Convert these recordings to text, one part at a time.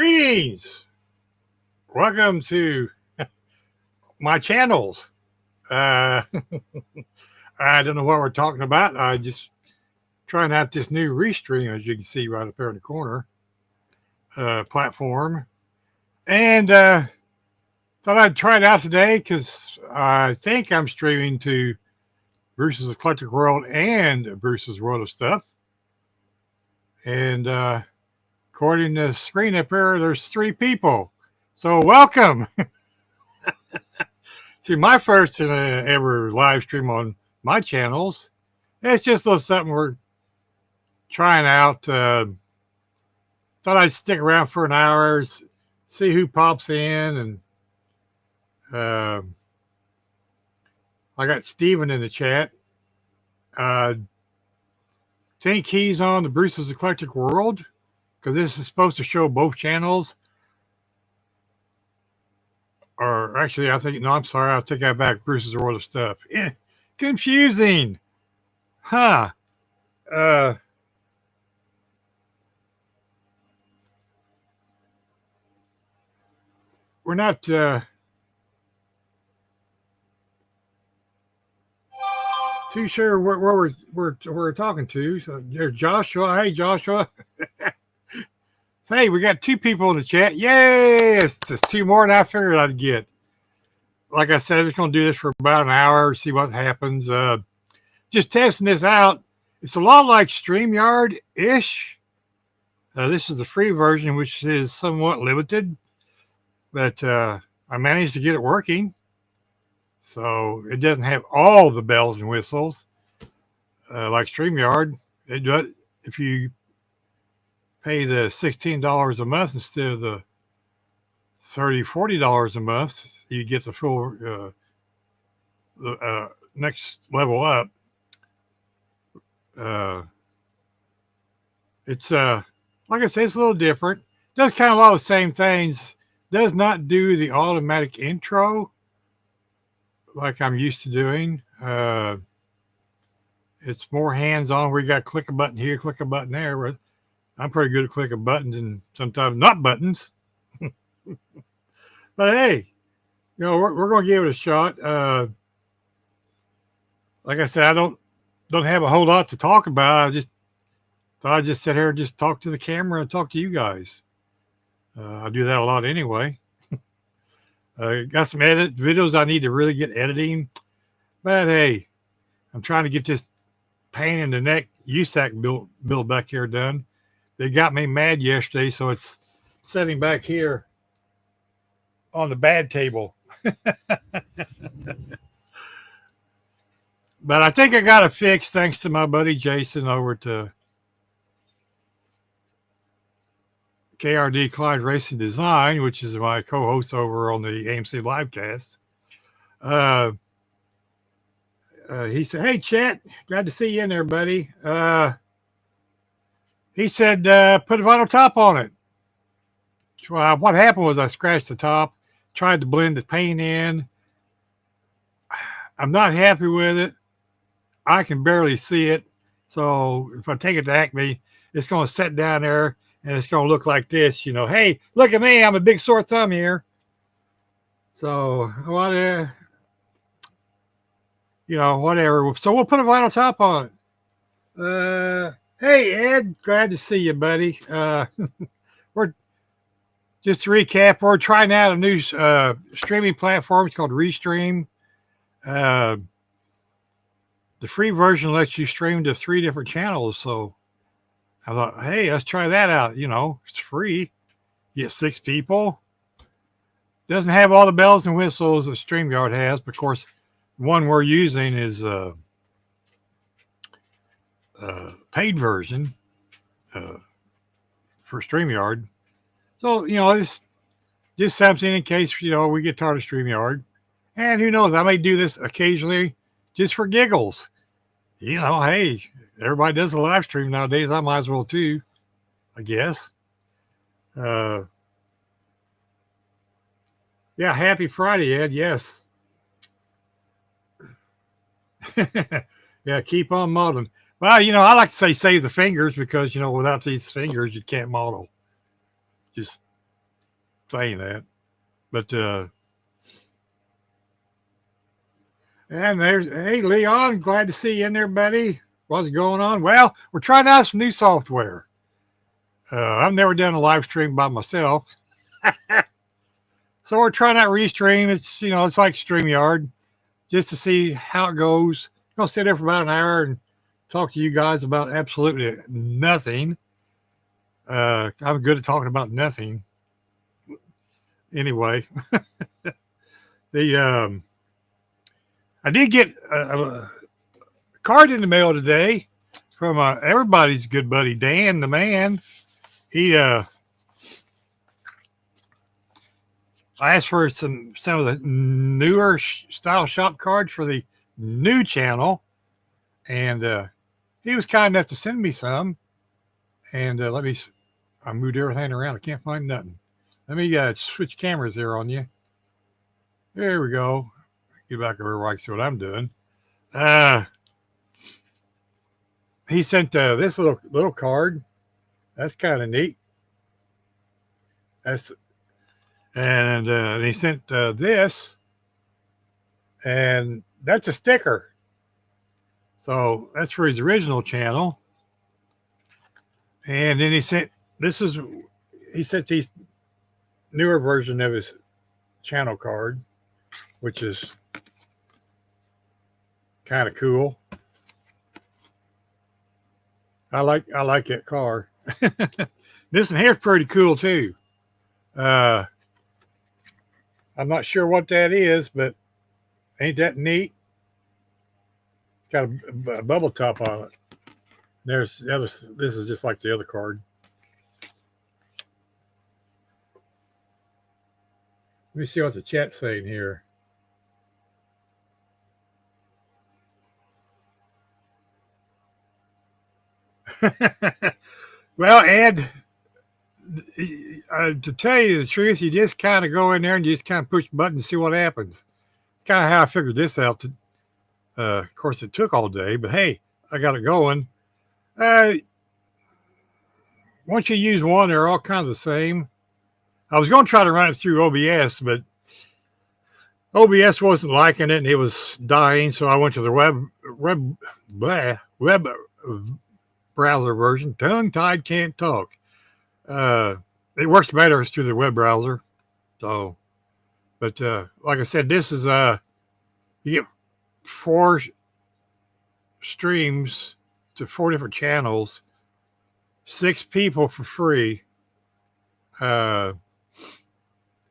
Greetings. Welcome to my channels. I don't know what we're talking about. I just trying out this new Restream, as you can see right up there in the corner, platform. And thought I'd try it out today because I think I'm streaming to Bruce's Eclectic World and Bruce's World of Stuff. And according to the screen up here, there's 3 people. So welcome to my first ever live stream on my channels. It's just a little something we're trying out. Thought I'd stick around for an hour, see who pops in, and I got Steven in the chat. Think he's on the Bruce's Eclectic World because this is supposed to show both channels. Or actually, I think, no, I'm sorry. I'll take that back. Bruce's World of Stuff. Confusing. Huh. We're not too sure where we're talking to. So there's Joshua. Hey, Joshua. Hey, we got 2 people in the chat. Yay! It's just 2 more than I figured I'd get. Like I said, I'm just going to do this for about an hour, see what happens. Just testing this out. It's a lot like StreamYard-ish. This is the free version, which is somewhat limited. But I managed to get it working. So it doesn't have all the bells and whistles like StreamYard. It does, if you pay the $16 a month instead of the $30, $40 a month, you get the full next level up. It's like I said, it's a little different. Does kind of a lot of the same things. Does not do the automatic intro like I'm used to doing. It's more hands-on where you got to click a button here, click a button there. I'm pretty good at clicking buttons and sometimes not buttons. But hey, you know, we're going to give it a shot. Like I said, I don't have a whole lot to talk about. I just thought I'd just sit here and just talk to the camera and talk to you guys. I do that a lot anyway. Got some videos I need to really get editing. But hey, I'm trying to get this pain in the neck USAC build back here done. They got me mad yesterday, so it's sitting back here on the bad table. But I think I got it fixed thanks to my buddy Jason over to KRD Clyde Racing Design, which is my co-host over on the AMC Livecast. He said, "Hey, Chet, glad to see you in there, buddy." He said, "Put a vinyl top on it." Well, what happened was I scratched the top, tried to blend the paint in. I'm not happy with it. I can barely see it. So if I take it to Acme, it's going to sit down there and it's going to look like this. You know, hey, look at me. I'm a big sore thumb here. So, whatever. So we'll put a vinyl top on it. Hey, Ed, glad to see you, buddy. We're just to recap, we're trying out a new streaming platform. It's called Restream. The free version lets you stream to 3 different channels. So I thought, hey, let's try that out. You know, it's free. You get 6 people. Doesn't have all the bells and whistles that StreamYard has, but of course, one we're using is paid version for StreamYard. So, you know, it's just something in case, you know, we get tired of StreamYard. And who knows, I may do this occasionally just for giggles. You know, hey, everybody does a live stream nowadays. I might as well too, I guess. Yeah, happy Friday, Ed. Yes. Yeah, keep on modeling. Well, you know, I like to say save the fingers because, you know, without these fingers, you can't model. Just saying that. But and there's hey Leon, glad to see you in there, buddy. What's going on? Well, we're trying out some new software. I've never done a live stream by myself, so we're trying out Restream. It's it's like StreamYard, just to see how it goes. I'm gonna sit there for about an hour and talk to you guys about absolutely nothing. I'm good at talking about nothing. Anyway, the I did get a card in the mail today from everybody's good buddy Dan the man. He I asked for some of the newer style shop cards for the new channel, and he was kind enough to send me some. And I moved everything around. I can't find nothing. Let me switch cameras there on you. There we go. Get back over where I can see what I'm doing. He sent this little card. That's kind of neat. And he sent this, and that's a sticker. So that's for his original channel. And then he sent these newer version of his channel card, which is kind of cool. I like that car. This one here's pretty cool too. I'm not sure what that is, but ain't that neat? Got a bubble top on it. There's the other. This is just like the other card. Let me see what the chat's saying here. Well, Ed, to tell you the truth, you just kind of go in there and you just kind of push the button and see what happens. It's kind of how I figured this out. Of course, it took all day, but hey, I got it going. Once you use one, they're all kind of the same. I was going to try to run it through OBS, but OBS wasn't liking it and it was dying, so I went to the web browser version. Tongue-tied, can't talk. It works better through the web browser. So, but like I said, this is you get 4 streams to 4 different channels, 6 people for free.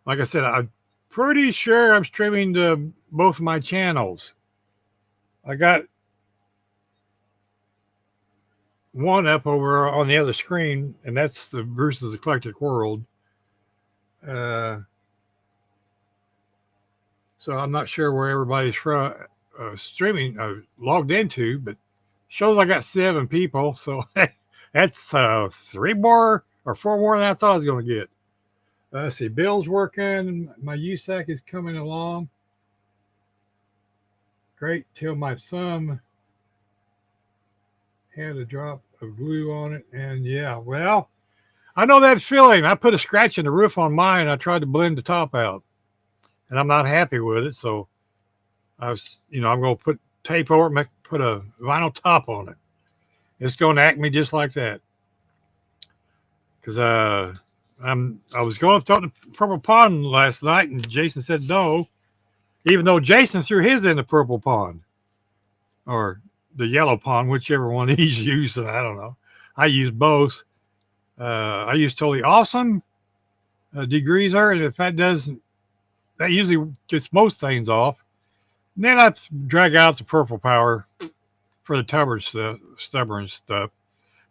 Like I said, I'm pretty sure I'm streaming to both of my channels. I got one up over on the other screen, and that's the Bruce's Eclectic World. So I'm not sure where everybody's from streaming logged into, but shows I got 7 people, so that's 3 more or 4 more than I thought I was going to get. Let's see, Bill's working. My USAC is coming along. Great till my thumb had a drop of glue on it. And yeah, well, I know that feeling. I put a scratch in the roof on mine. I tried to blend the top out, and I'm not happy with it. So I'm going to put tape over it, put a vinyl top on it. It's going to act me just like that. Because I was going to the Purple Pond last night, and Jason said no, even though Jason threw his in the Purple Pond or the Yellow Pond, whichever one he's using. I don't know. I use both. I use Totally Awesome degreaser, and if that usually gets most things off. And then I drag out the Purple Power for the stubborn stuff.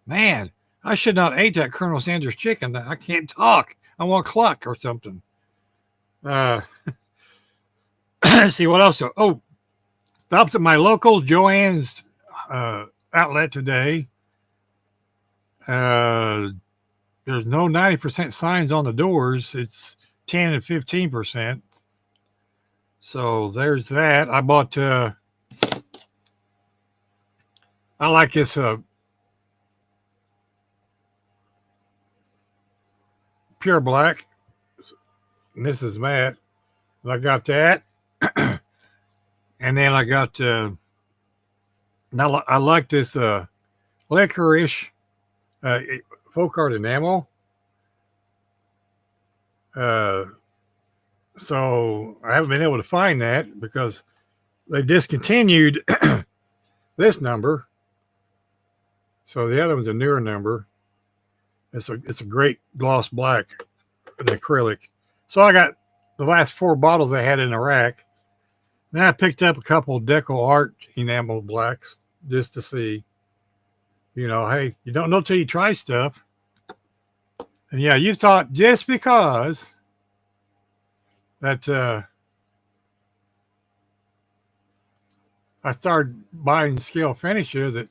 Man, I should not ate that Colonel Sanders chicken. I can't talk. I want to cluck or something. Let's see what else. Oh, stops at my local Joann's outlet today. There's no 90% signs on the doors. It's 10 and 15%. So there's that. I bought, I like this pure black. and this is matte. And I got that, and then I got now I like this licorice folk art enamel. Uh, so I haven't been able to find that because they discontinued this number. So the other one's a newer number. It's a great gloss black, an acrylic. So I got the last 4 bottles I had in the rack. Then I picked up a couple of Deco Art enamel blacks just to see. Hey, you don't know till you try stuff. And yeah, you thought just because that I started buying scale finishes that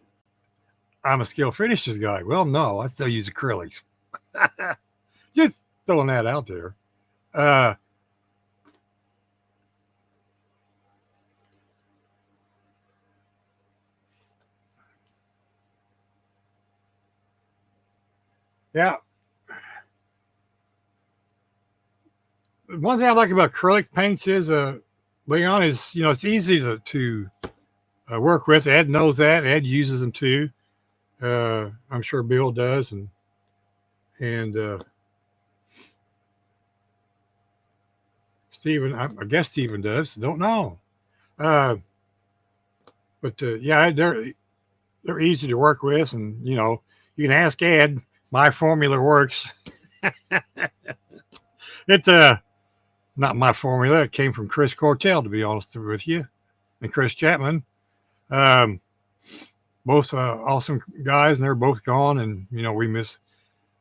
I'm a scale finishes guy. Well, no, I still use acrylics. Just throwing that out there. Uh, yeah. One thing I like about acrylic paints is, Leon, is it's easy to work with. Ed knows that. Ed uses them too. I'm sure Bill does, and Stephen. I guess Stephen does. Don't know. Uh, but yeah, they're easy to work with, and you can ask Ed. My formula works. It's not my formula. It came from Chris Cortell, to be honest with you, and Chris Chapman. Um, both awesome guys, and they're both gone, and we miss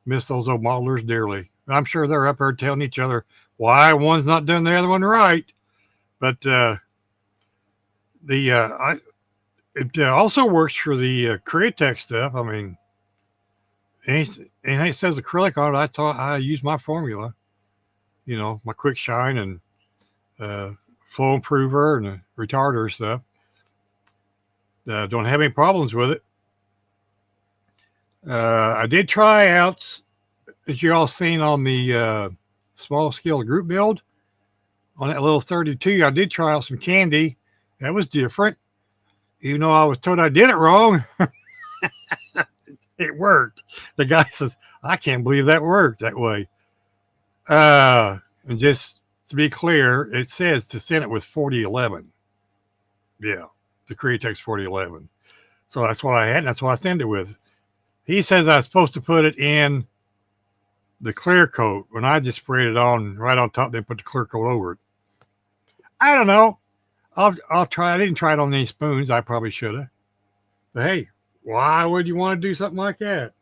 those old modelers dearly. I'm sure they're up there telling each other why one's not doing the other one right. But it also works for the Createch stuff. I mean, anything it says acrylic on it, I use my formula. My quick shine and flow improver and retarder stuff. Don't have any problems with it. I did try out, as you all seen on the small scale group build on that little 32. I did try out some candy. That was different. Even though I was told I did it wrong, it worked. The guy says, I can't believe that worked that way. And just to be clear, it says to send it with 4011. Yeah, the Createx 4011. So that's what I had, and that's what I sent it with. He says I was supposed to put it in the clear coat when I just sprayed it on right on top, then put the clear coat over it. I don't know. I'll try. I didn't try it on any spoons. I probably should have. But hey, why would you want to do something like that?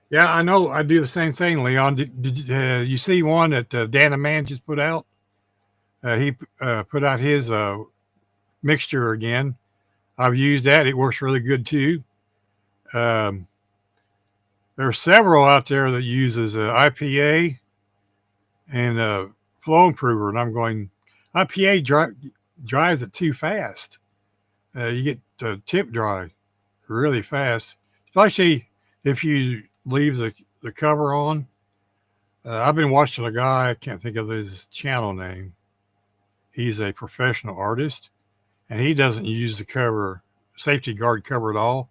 Yeah, I know. I do the same thing, Leon. Did you see one that Dan and Man just put out? He put out his mixture again. I've used that. It works really good too. Um, there are several out there that uses IPA and flow improver, and I'm going IPA dries it too fast. You get tip dry really fast, especially if you leave the cover on. I've been watching a guy. I can't think of his channel name. He's a professional artist, and he doesn't use the cover safety guard cover at all.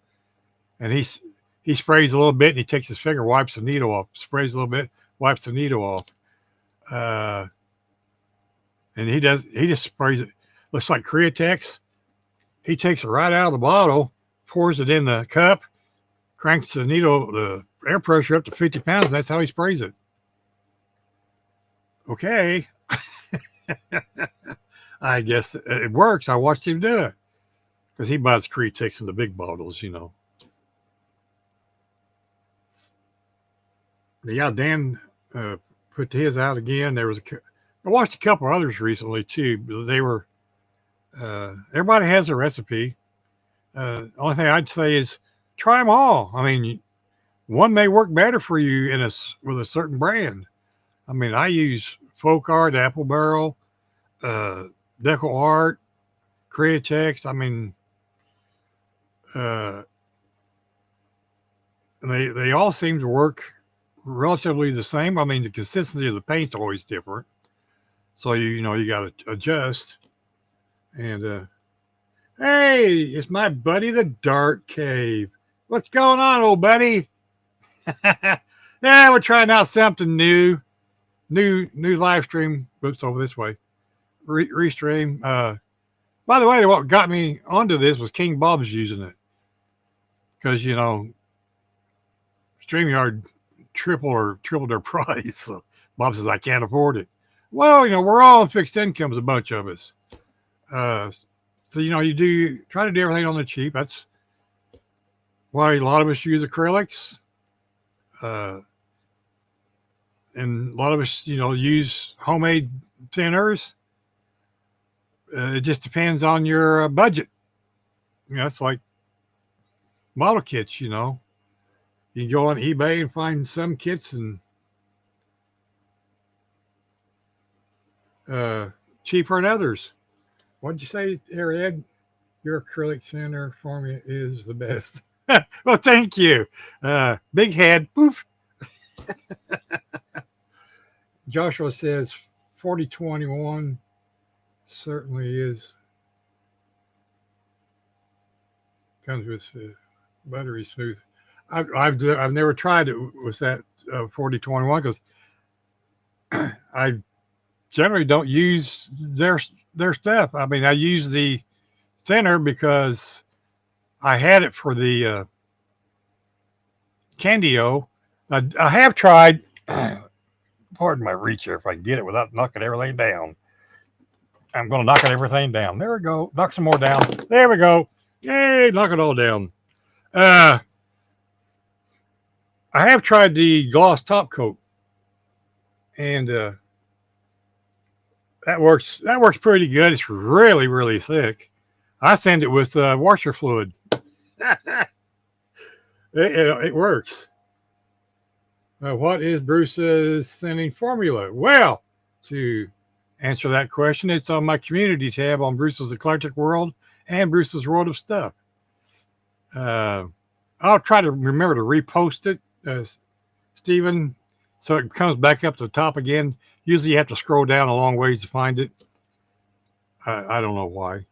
And he sprays a little bit, and he takes his finger, wipes the needle off, sprays a little bit, wipes the needle off. Uh, and he just sprays it. Looks like Createx. He takes it right out of the bottle, pours it in the cup, cranks the air pressure up to 50 pounds. And that's how he sprays it. Okay. I guess it works. I watched him do it because he buys Createx in the big bottles, Yeah, Dan put his out again. I watched a couple others recently too. They were everybody has a recipe. Only thing I'd say is try them all. I mean, one may work better for you with a certain brand. I mean, I use Folk Art, Apple Barrel, Deco Art, Createx. I mean, they all seem to work relatively the same. I mean, the consistency of the paint's always different, so you know you got to adjust. And hey, it's my buddy the Dark Cave. What's going on, old buddy? Yeah, we're trying out something new. New live stream. Oops, over this way. Restream. By the way, what got me onto this was King Bob's using it because you know StreamYard tripled their price. So Bob says I can't afford it. Well, you know we're all on fixed incomes, a bunch of us. So you know you try to do everything on the cheap. That's why a lot of us use acrylics. And a lot of us, you know, use homemade thinners. It just depends on your budget. You know, it's like model kits, you know. You can go on eBay and find some kits and cheaper than others. What'd you say, Ed? Your acrylic thinner formula is the best. Well, thank you. Big head. Poof. Joshua says 4021 certainly is. Comes with buttery smooth. I've never tried it with that 4021 because I generally don't use their stuff. I mean, I use the thinner because I had it for the Candio. I have tried. Pardon my reach here if I can get it without knocking everything down. I'm going to knock everything down. There we go. Knock some more down. There we go. Yay, knock it all down. I have tried the gloss top coat, and that works pretty good. It's really, really thick. I sand it with washer fluid. It works. What is Bruce's sending formula? Well, to answer that question, it's on my community tab on Bruce's Eclectic World and Bruce's World of Stuff. I'll try to remember to repost it, Stephen, so it comes back up to the top again. Usually you have to scroll down a long ways to find it. I don't know why.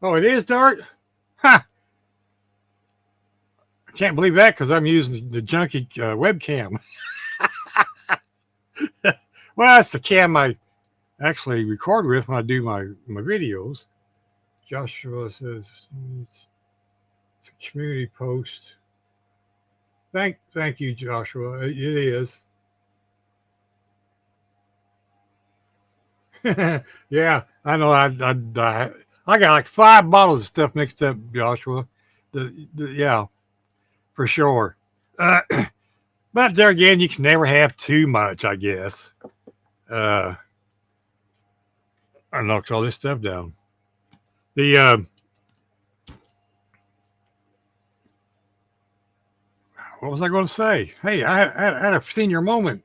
Oh, it is dark? Ha! I can't believe that because I'm using the junky webcam. Well, that's the cam I actually record with when I do my videos. Joshua says it's a community post. Thank you, Joshua. It is. Yeah, I know. I got like 5 bottles of stuff mixed up, Joshua. Yeah, for sure. But there again, you can never have too much, I guess. I knocked all this stuff down. The what was I going to say? Hey, I had a senior moment.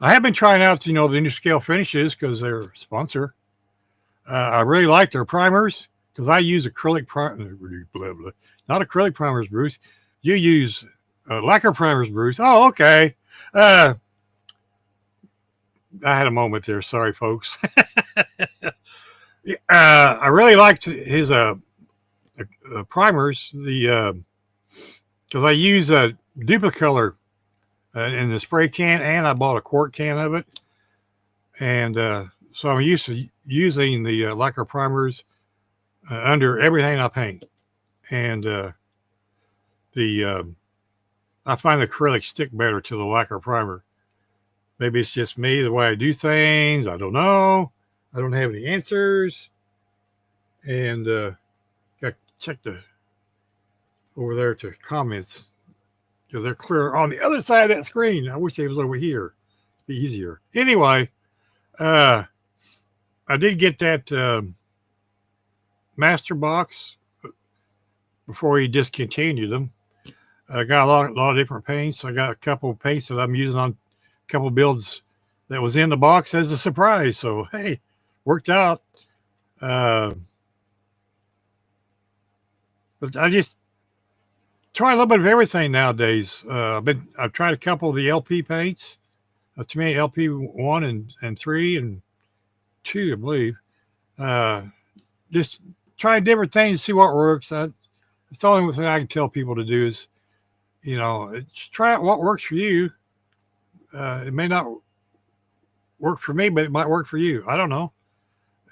I have been trying out, you know, the new scale finishes because they're a sponsor. I really like their primers because I use acrylic not acrylic primers, Bruce. You use lacquer primers, Bruce. Oh, okay. I had a moment there. Sorry, folks. I really liked his primers. Because I use a duplicolor in the spray can, and I bought a quart can of it, and so I'm used to using the lacquer primers under everything I paint, and I find the acrylic stick better to the lacquer primer. Maybe it's just me, the way I do things. I don't know. I don't have any answers, and got to check over there to comments because they're clear on the other side of that screen. I wish they was over here. Be easier. Anyway, I did get that master box before he discontinued them. I got a lot of different paints. I got a couple of paints that I'm using on a couple of builds that was in the box as a surprise. So hey, worked out. But I just try a little bit of everything nowadays. I've tried a couple of the LP paints. To me, LP 1 and 3 and 2, I believe. Just try different things, see what works. It's the only thing I can tell people to do is, try out what works for you. It may not work for me, but it might work for you. I don't know.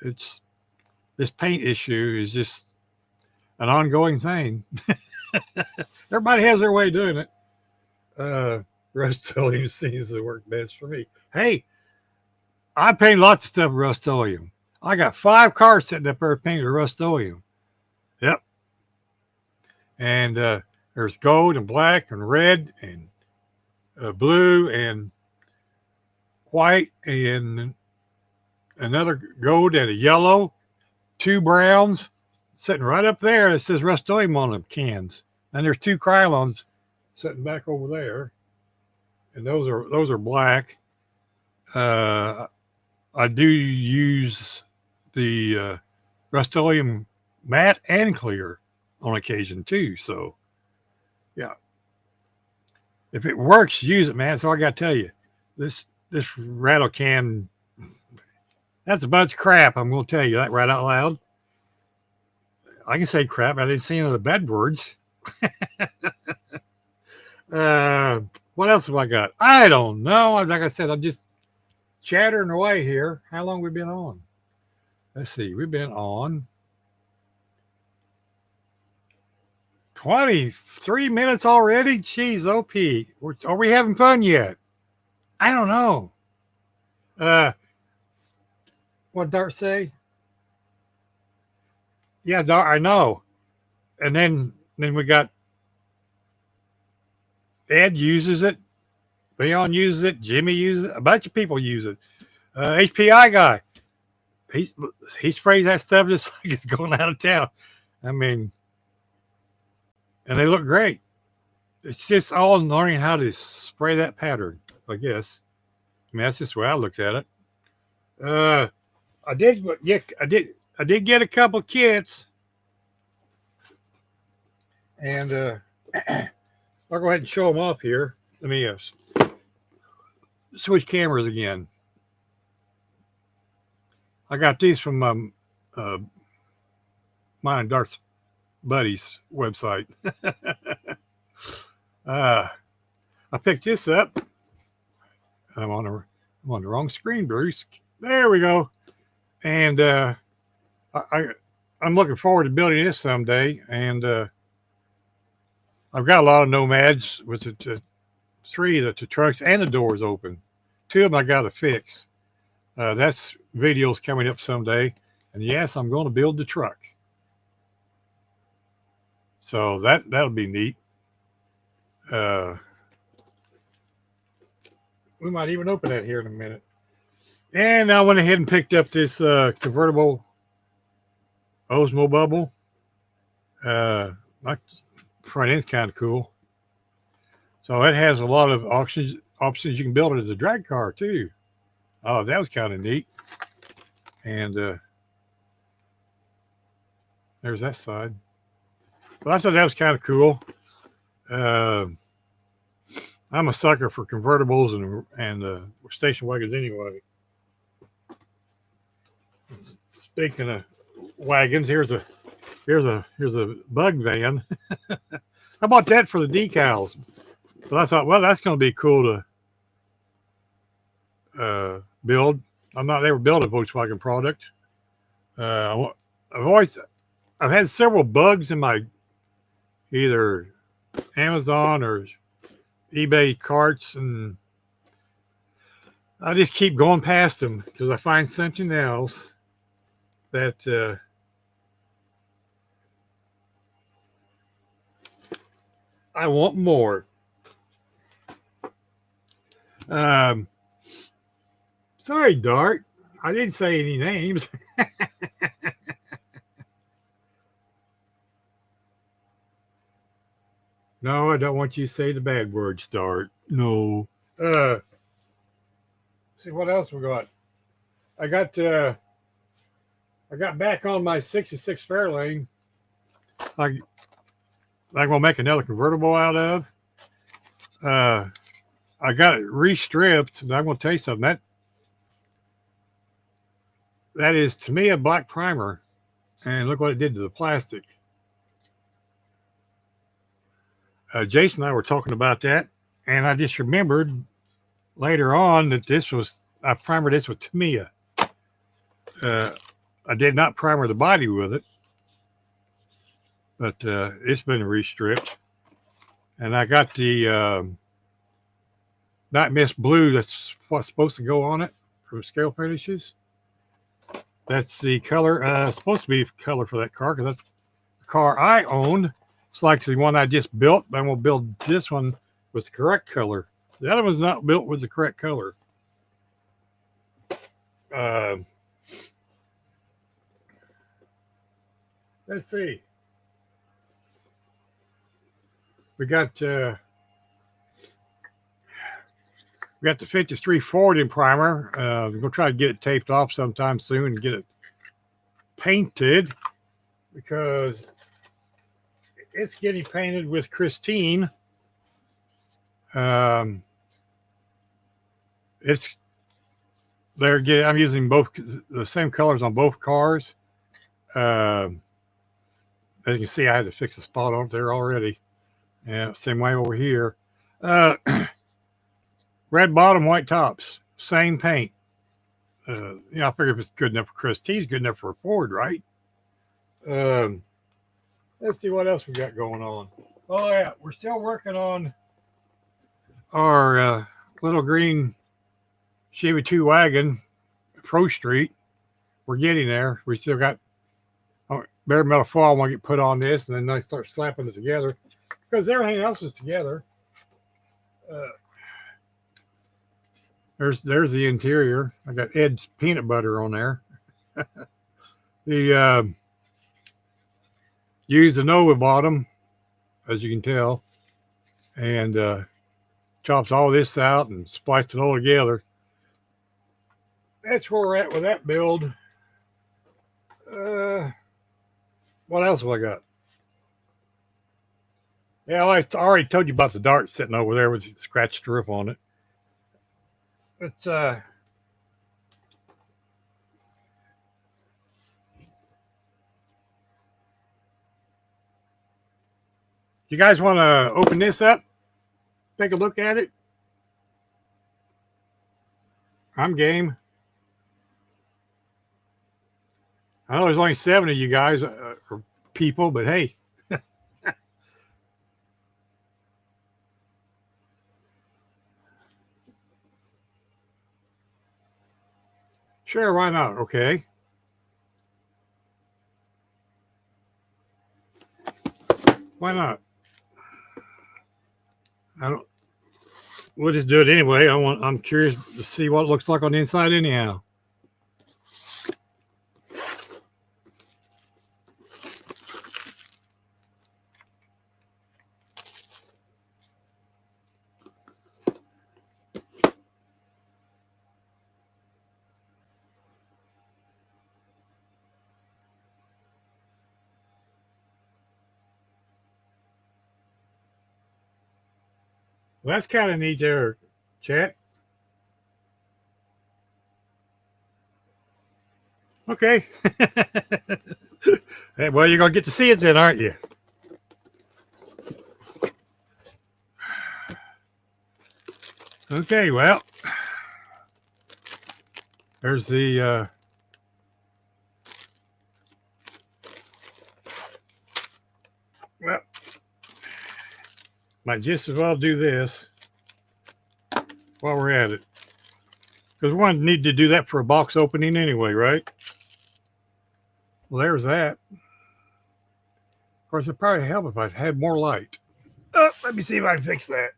It's this paint issue is just an ongoing thing. Everybody has their way of doing it. Rust-Oleum seems to work best for me. Hey, I paint lots of stuff with Rust-Oleum. I got 5 cars sitting up there painted with Rust-Oleum. Yep. And there's gold and black and red and blue and white and another gold and a yellow, 2 browns sitting right up there. It says Rust-Oleum on them cans. And there's 2 Krylons sitting back over there. And those are black. I do use the Rust-Oleum matte and clear on occasion too. So yeah, if it works, use it, man. That's all I got to tell you. This rattle can, that's a bunch of crap. I'm going to tell you that right out loud. I can say crap. I didn't say any of the bad words. What else have I got? I don't know. Like I said, I'm just chattering away here. How long have we been on? Let's see. We've been on 23 minutes already. Jeez, OP. Are we having fun yet? I don't know. What Dart say? Yeah, Dart, I know. And then we got Ed uses it. Leon uses it. Jimmy uses it. A bunch of people use it. HPI guy. He sprays that stuff just like it's going out of town. I mean, and they look great. It's just all learning how to spray that pattern, I guess. I mean, that's just the way I looked at it. I did get a couple kits, and I'll go ahead and show them off here. Let me switch cameras again. I got these from mine and Dart's buddy's website. I picked this up. I'm on the wrong screen, Bruce. There we go. And I'm looking forward to building this someday. And I've got a lot of Nomads with the 3 the trucks and the doors open. 2 of them I got to fix. That's videos coming up someday. And yes, I'm going to build the truck. So that'll be neat. We might even open that here in a minute. And I went ahead and picked up this convertible Osmo bubble. My front end's kind of cool. So it has a lot of options. You can build it as a drag car too. Oh, that was kind of neat. And there's that side. But I thought that was kind of cool. I'm a sucker for convertibles and station wagons anyway. Speaking of wagons, here's a bug van. I bought that for the decals, but I thought, well, that's going to be cool to build. I've not ever built a Volkswagen product. I've had several bugs in my either Amazon or eBay carts, and I just keep going past them because I find something else that I want more. Sorry, Dart. I didn't say any names. No, I don't want you to say the bad word, Start. No. See what else we got. I got I got back on my 66 Fairlane. I I'm gonna make another convertible out of. Uh, I got it restripped, and I'm gonna tell you something. That is to me a black primer, and look what it did to the plastic. Jason and I were talking about that, and I just remembered later on that I primered this with Tamiya. Uh, I did not primer the body with it, but it's been restripped. And I got the Night Mist Blue that's what's supposed to go on it from Scale Finishes. That's the color, supposed to be color for that car because that's the car I owned. It's like the one I just built, but I'm going to build this one with the correct color. The other one's not built with the correct color. Let's see. We got the 53 Ford in primer. We're going to try to get it taped off sometime soon and get it painted because it's getting painted with Christine. I'm using both the same colors on both cars. As you can see, I had to fix a spot on it there already. Yeah, same way over here. Red bottom, white tops, same paint. I figure if it's good enough for Christine's good enough for Ford, right? Let's see what else we got going on. Oh yeah, we're still working on our little green Chevy 2 wagon, Pro Street. We're getting there. We still got bare metal foil. I want to get put on this, and then I start slapping it together because everything else is together. There's the interior. I got Ed's peanut butter on there. The used the Nova bottom, as you can tell, and chops all this out and spliced it all together. That's where we're at with that build. What else have I got? Yeah, I already told you about the dart sitting over there with scratched roof on it. But you guys want to open this up? Take a look at it? I'm game. I know there's only 7 of you guys or people, but hey. Sure, why not? Okay. Why not? We'll just do it anyway. I'm curious to see what it looks like on the inside anyhow. Well, that's kind of neat there, chat. Okay. Hey, well, you're going to get to see it then, aren't you? Okay, well, there's the well, might just as well do this while we're at it. Because we're going to need to do that for a box opening anyway, right? Well, there's that. Of course, it'd probably help if I had more light. Let me see if I can fix that.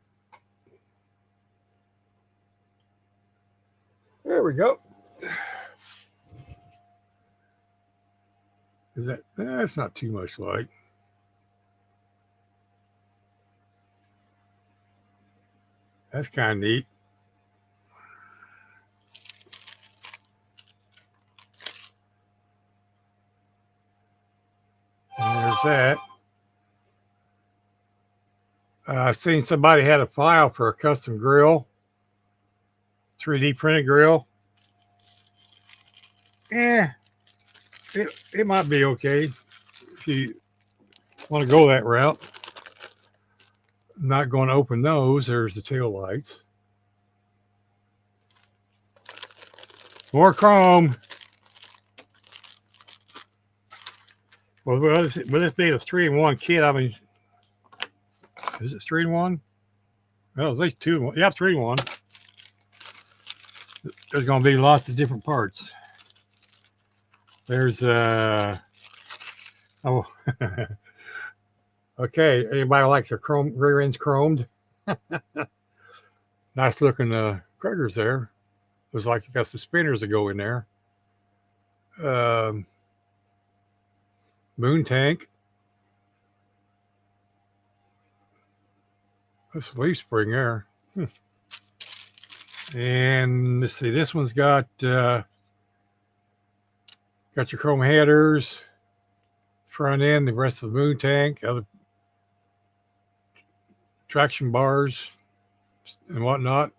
There we go. That's not too much light. That's kind of neat. And there's that. I've seen somebody had a file for a custom grill, 3D printed grill. Yeah, it might be okay if you want to go that route. I'm not going to open those. There's the tail lights. More chrome. Well, with this being a 3-in-1 kit, I mean, is it 3-in-1? Well, at least 2-in-1. Yeah, 3-in-1. There's going to be lots of different parts. There's oh, okay. Anybody likes their chrome rear ends chromed? Nice looking critters there. Looks like you got some spinners that go in there. Moon tank. That's a leaf spring there. And let's see, this one's got your chrome headers, front end, the rest of the moon tank, other traction bars and whatnot.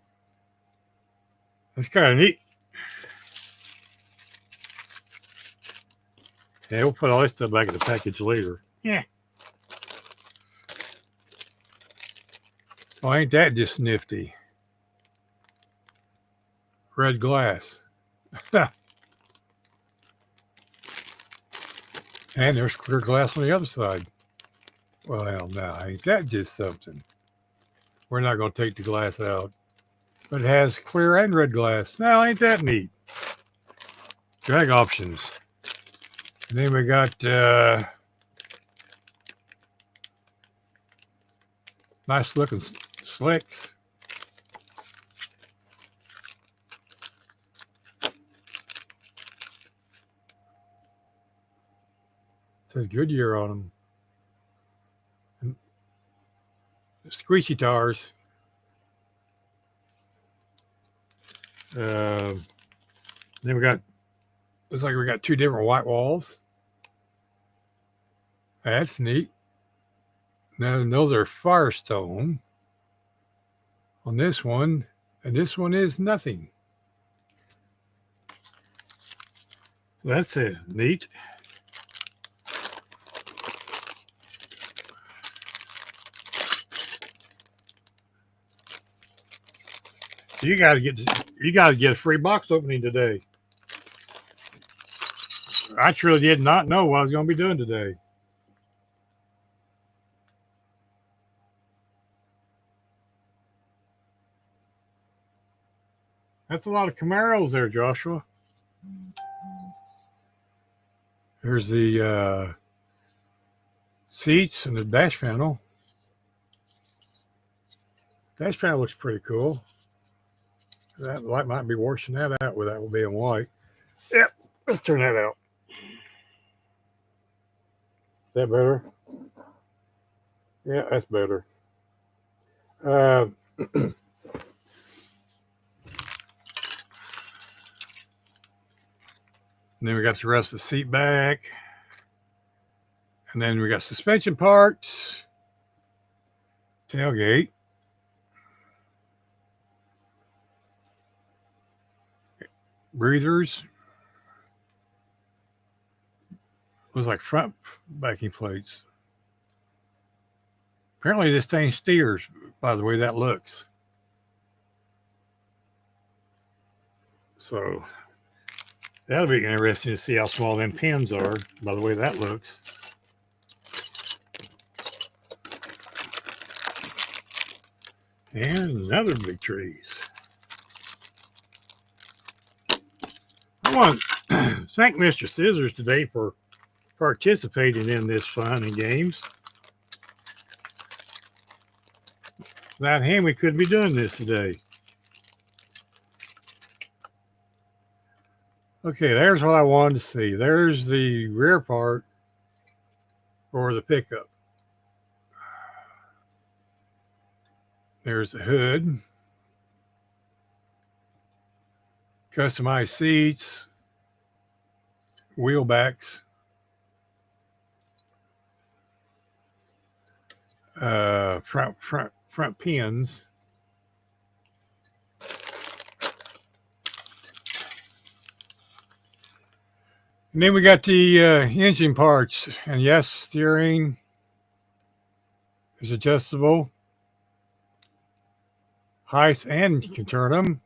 That's kind of neat. Yeah, we'll put all this stuff back in the package later. Yeah. Oh, ain't that just nifty? Red glass. And there's clear glass on the other side. Well, now, ain't that just something? We're not going to take the glass out. But it has clear and red glass. Now, ain't that neat? Drag options. And then we got nice looking slicks. It says Goodyear on them. And squeaky tires. Then we got, looks like we got 2 different white walls. That's neat. Now, those are Firestone on this one, and this one is nothing. That's neat. You gotta get a free box opening today. I truly did not know what I was going to be doing today. That's a lot of Camaros there, Joshua. There's the seats and the dash panel. Dash panel looks pretty cool. That light might be washing that out with that one being white. Yep, let's turn that out. Is that better? Yeah, that's better. And then we got the rest of the seat back. And then we got suspension parts, tailgate, breathers. Looks like front backing plates. Apparently this thing steers, by the way that looks. So that'll be interesting to see how small them pins are, by the way that looks. And another big trees. I want to thank Mr. Scissors today for participating in this fun and games. Without him, we couldn't be doing this today. Okay, there's what I wanted to see. There's the rear part for the pickup. There's the hood. customized seats, wheel backs, front pins. And then we got the engine parts, and yes, steering is adjustable. Height, and you can turn them.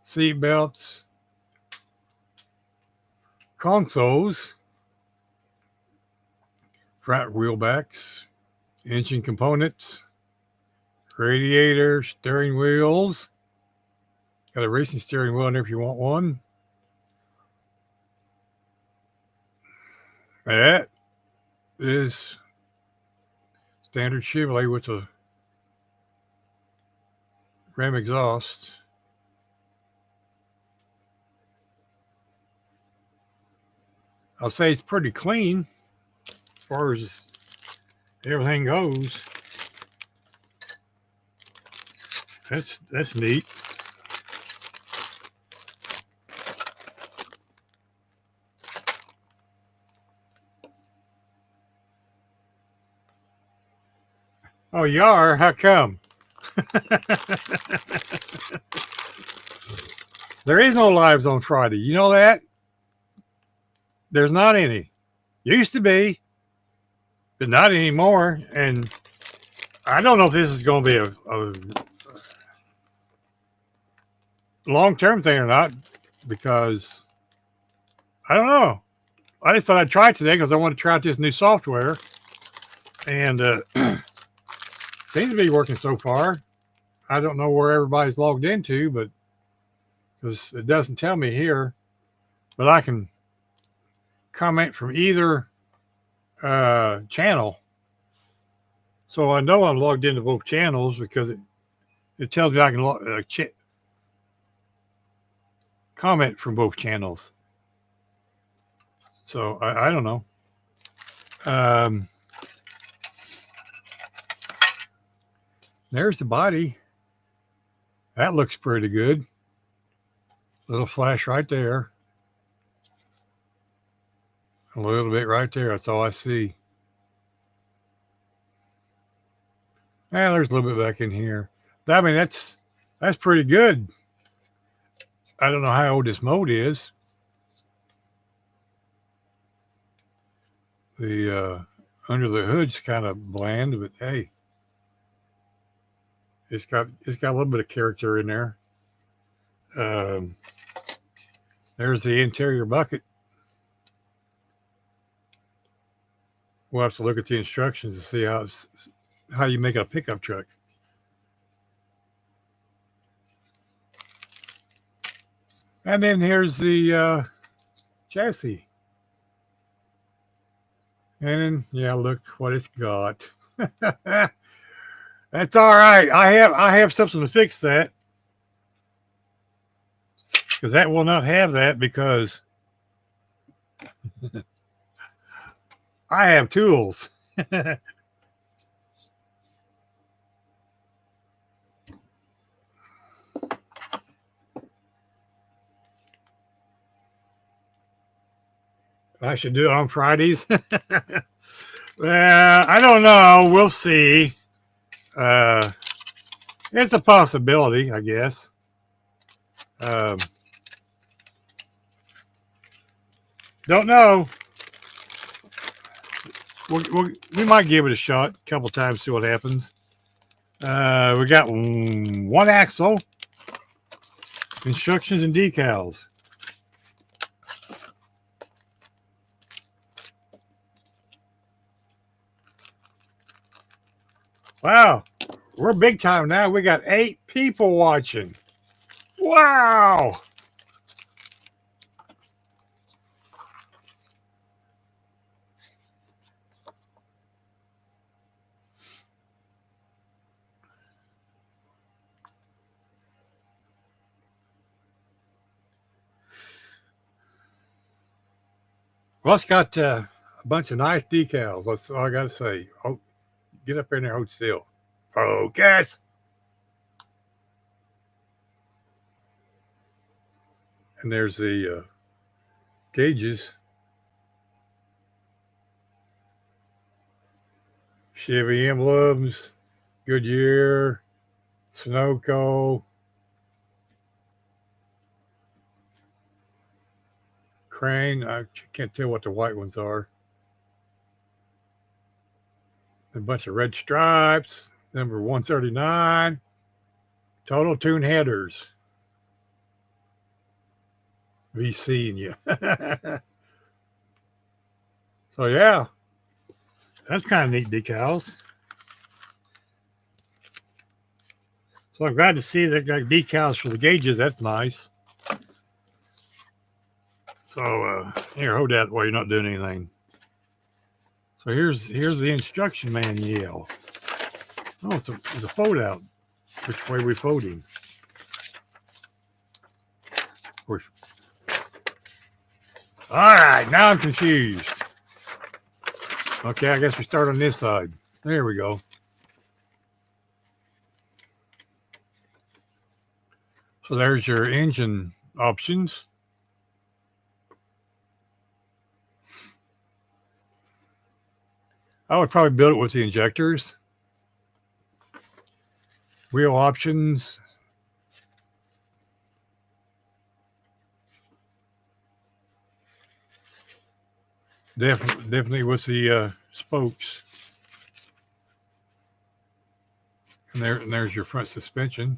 Seat belts, consoles, front wheel backs, engine components, radiator, steering wheels. Got a racing steering wheel in there if you want one. That is standard Chevrolet with the ram exhaust. I'll say it's pretty clean as far as everything goes. That's neat. Oh, you are? How come? There is no lives on Friday. You know that? There's not any. Used to be, but not anymore. And I don't know if this is going to be a long-term thing or not, because I don't know. I just thought I'd try it today because I want to try out this new software. And seems to be working so far. I don't know where everybody's logged into, but because it doesn't tell me here, but I can comment from either channel. So I know I'm logged into both channels because it tells me I can comment from both channels. So I don't know. There's the body. That looks pretty good. Little flash right there. A little bit right there. That's all I see. And there's a little bit back in here. I mean, that's pretty good. I don't know how old this mode is. The under the hood's kind of bland, but hey, it's got a little bit of character in there. There's the interior bucket. We'll have to look at the instructions to see how you make a pickup truck. And then here's the chassis. And then, yeah, look what it's got. That's all right. I have something to fix that, because that will not have that, because I have tools. I should do it on Fridays. I don't know. We'll see. It's a possibility, I guess. Don't know. We might give it a shot a couple times, see what happens. We got one axle, instructions, and decals. Wow, we're big time now. We got 8 people watching. Wow. Well, it's got a bunch of nice decals. That's all I got to say. Oh, get up in there, hold still. Focus. And there's the gauges. Chevy emblems, Goodyear, Sunoco, Crane. I can't tell what the white ones are. A bunch of red stripes. Number 139. Total tune headers. VC and you. So yeah, that's kind of neat decals. So I'm glad to see they got decals for the gauges. That's nice. So here, hold that while you're not doing anything. So here's the instruction manual. Oh, it's a fold out. Which way we folding? All right, now I'm confused. Okay, I guess we start on this side. There we go. So there's your engine options. I would probably build it with the injectors. Wheel options. Definitely with the spokes. And there's your front suspension.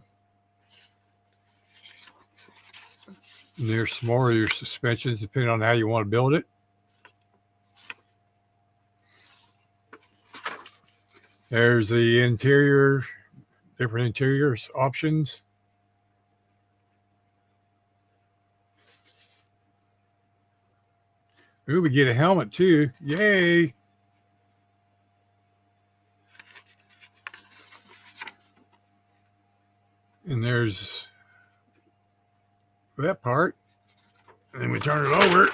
And there's some more of your suspensions depending on how you want to build it. There's the interior, different interiors options. Ooh, we get a helmet too. Yay! And there's that part. And then we turn it over.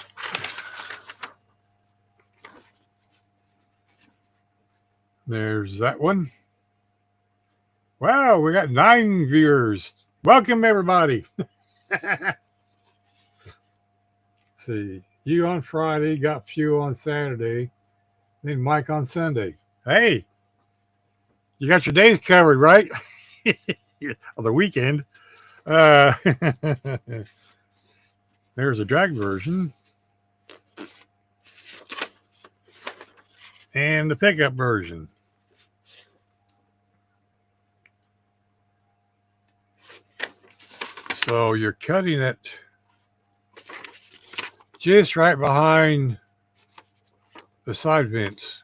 There's that one. Wow, we got 9 viewers. Welcome, everybody. See, you on Friday, got few on Saturday, then Mike on Sunday. Hey, you got your days covered, right? On the weekend. There's a drag version. And the pickup version. So you're cutting it just right behind the side vents.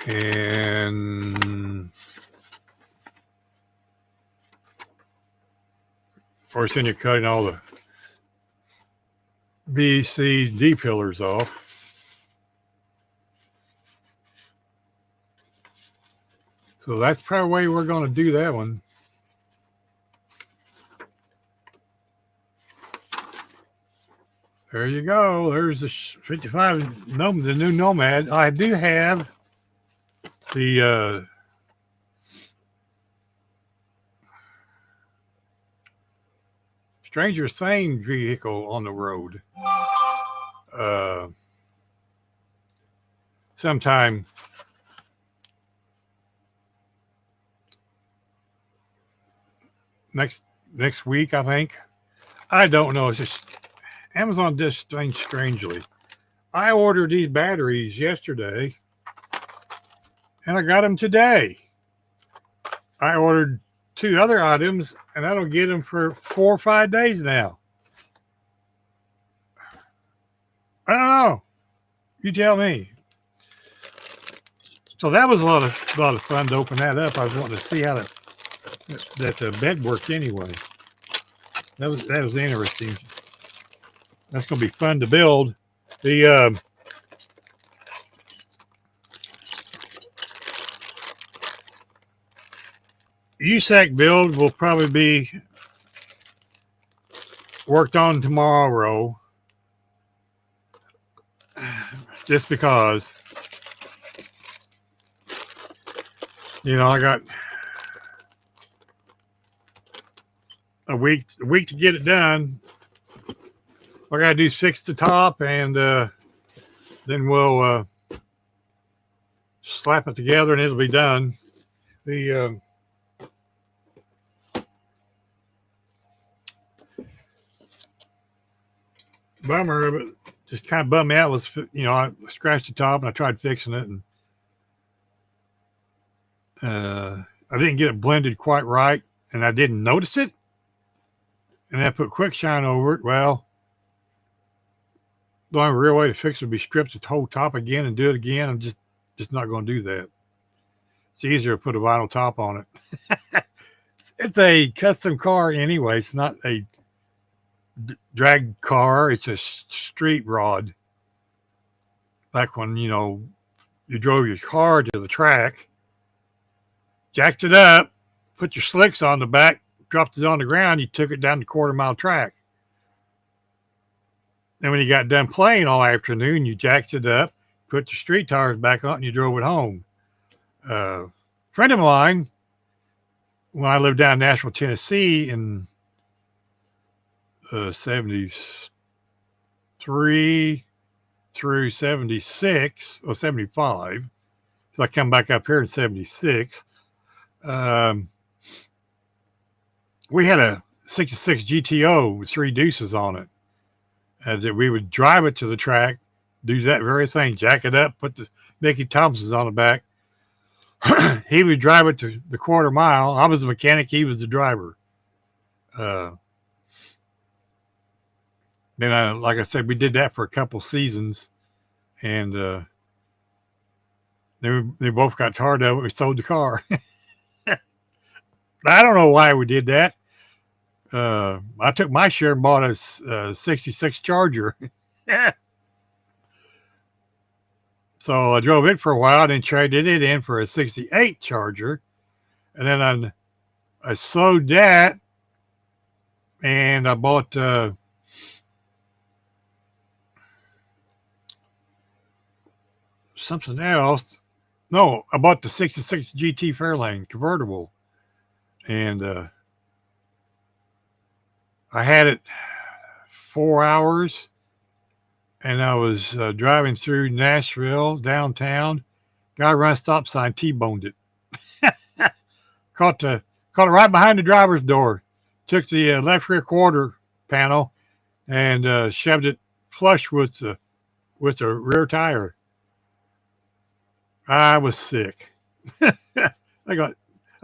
And of course, then you're cutting all the B, C, D pillars off. So that's probably the way we're going to do that one. There you go. There's the 55, the new Nomad. I do have the Stranger Things vehicle on the road. Sometime next week, I think. I don't know. It's just Amazon does things strangely. I ordered these batteries yesterday, and I got them today. I ordered 2 other items, and I don't get them for 4 or 5 days now. I don't know. You tell me. So that was a lot of fun to open that up. I was wanting to see how that bed worked anyway. That was interesting. That's going to be fun to build. The USAC build will probably be worked on tomorrow, just because, you know, I got a week to get it done. All I gotta do is fix the top, and then we'll slap it together, and it'll be done. The bummer of it, just kind of bummed me out, was, I scratched the top and I tried fixing it, and I didn't get it blended quite right, and I didn't notice it, and I put quick shine over it. Well, the only real way to fix it would be strip the whole top again and do it again. I'm just not going to do that. It's easier to put a vinyl top on it. It's a custom car anyway. It's not a drag car. It's a street rod. Back when, you drove your car to the track, jacked it up, put your slicks on the back, dropped it on the ground, you took it down the quarter-mile track. Then when you got done playing all afternoon, you jacked it up, put your street tires back on, and you drove it home. A friend of mine, when I lived down in Nashville, Tennessee in 73 through 76 or 75, so I come back up here in 76, we had a 66 GTO with 3 deuces on it. That we would drive it to the track, do that very thing, jack it up, put the Mickey Thompsons on the back. He would drive it to the quarter mile. I was the mechanic, he was the driver. Then, like I said, we did that for a couple seasons, and they both got tired of it. We sold the car. I don't know why we did that. I took my share and bought a 66 Charger. So I drove it for a while, then traded it in for a 68 Charger. And then I sold that, and I bought something else. No, I bought the 66 GT Fairlane convertible. And I had it 4 hours, and I was driving through Nashville downtown. Guy ran a stop sign, T-boned it. Caught it right behind the driver's door. Took the left rear quarter panel and shoved it flush with the rear tire. I was sick. I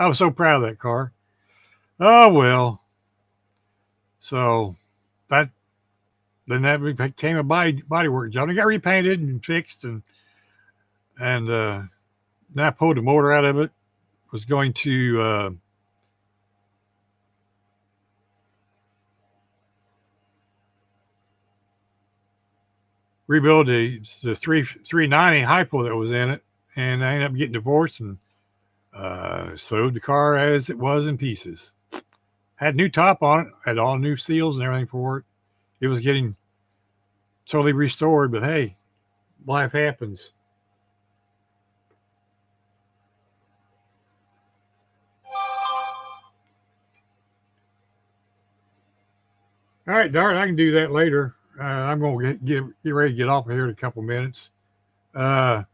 was so proud of that car. Oh well. So that became a body work job. It got repainted and fixed, and then I pulled the motor out of it. Was going to rebuild the 390 hypo that was in it, and I ended up getting divorced and sold the car as it was in pieces. Had new top on it, had all new seals and everything for it. It was getting totally restored, but hey, life happens. All right, Dart, I can do that later. I'm going to get ready to get off of here in a couple minutes. Been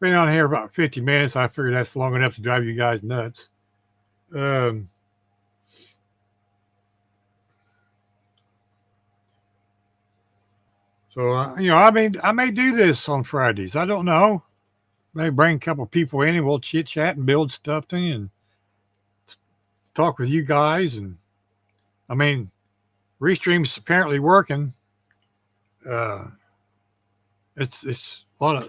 on here about 50 minutes. I figured that's long enough to drive you guys nuts. So, I may do this on Fridays. I don't know. Maybe bring a couple people in and we'll chit chat and build stuff and talk with you guys. And Restream's apparently working. It's a lot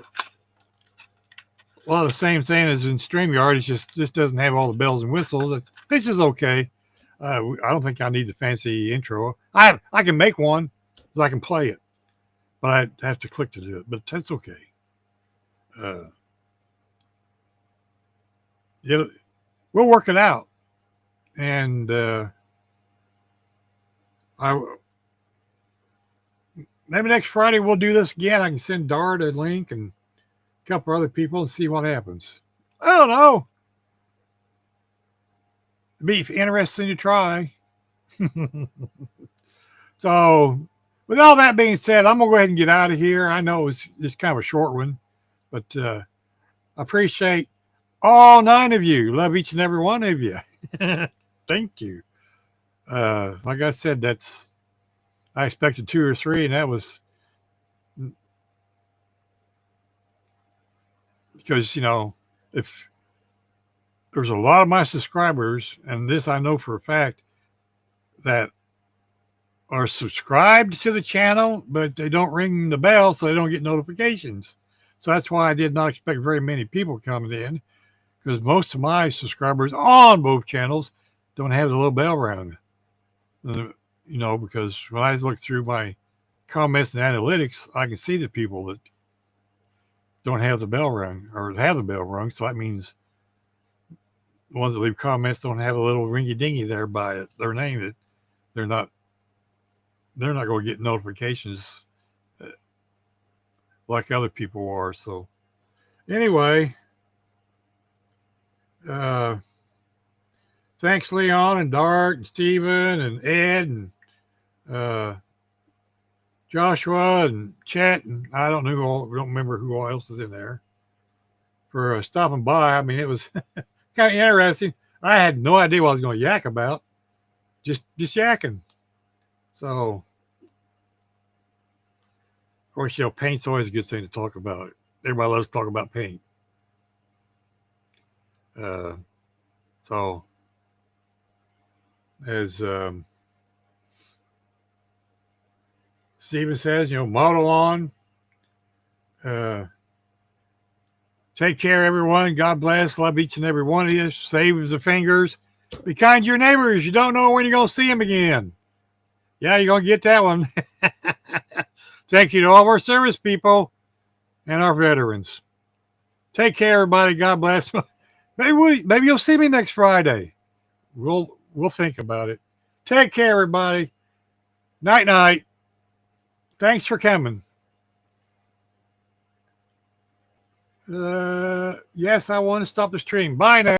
of the same thing as in StreamYard. It's just this doesn't have all the bells and whistles. This is okay. I don't think I need the fancy intro. I can make one because I can play it, but I have to click to do it. But that's okay. We'll work it out, and maybe next Friday we'll do this again. I can send Dart a link and a couple other people and see what happens. I don't know. It'd be interesting to try. So, with all that being said, I'm going to go ahead and get out of here. I know it's just kind of a short one, but I appreciate all 9 of you. Love each and every one of you. Thank you. Like I said, I expected 2 or 3, and that was because, if there's a lot of my subscribers, and this I know for a fact, that are subscribed to the channel, but they don't ring the bell, so they don't get notifications. So that's why I did not expect very many people coming in, because most of my subscribers on both channels don't have the little bell rung. Because when I look through my comments and analytics, I can see the people that don't have the bell rung or have the bell rung. So that means the ones that leave comments don't have a little ringy dingy there by their name, that they're not going to get notifications like other people are. So anyway, thanks Leon and Dart and Steven and Ed and Joshua and Chet, and I don't remember who all else is in there, for stopping by. I mean, it was kind of interesting. I had no idea what I was going to yak about. Just yakking. So, of course, paint's always a good thing to talk about. Everybody loves to talk about paint. So, as Steven says, model on. Take care, everyone. God bless. Love each and every one of you. Save the fingers. Be kind to your neighbors. You don't know when you're going to see them again. Yeah, you're going to get that one. Thank you to all of our service people and our veterans. Take care, everybody. God bless. Maybe you'll see me next Friday. We'll think about it. Take care, everybody. Night, night. Thanks for coming. Yes, I want to stop the stream. Bye now.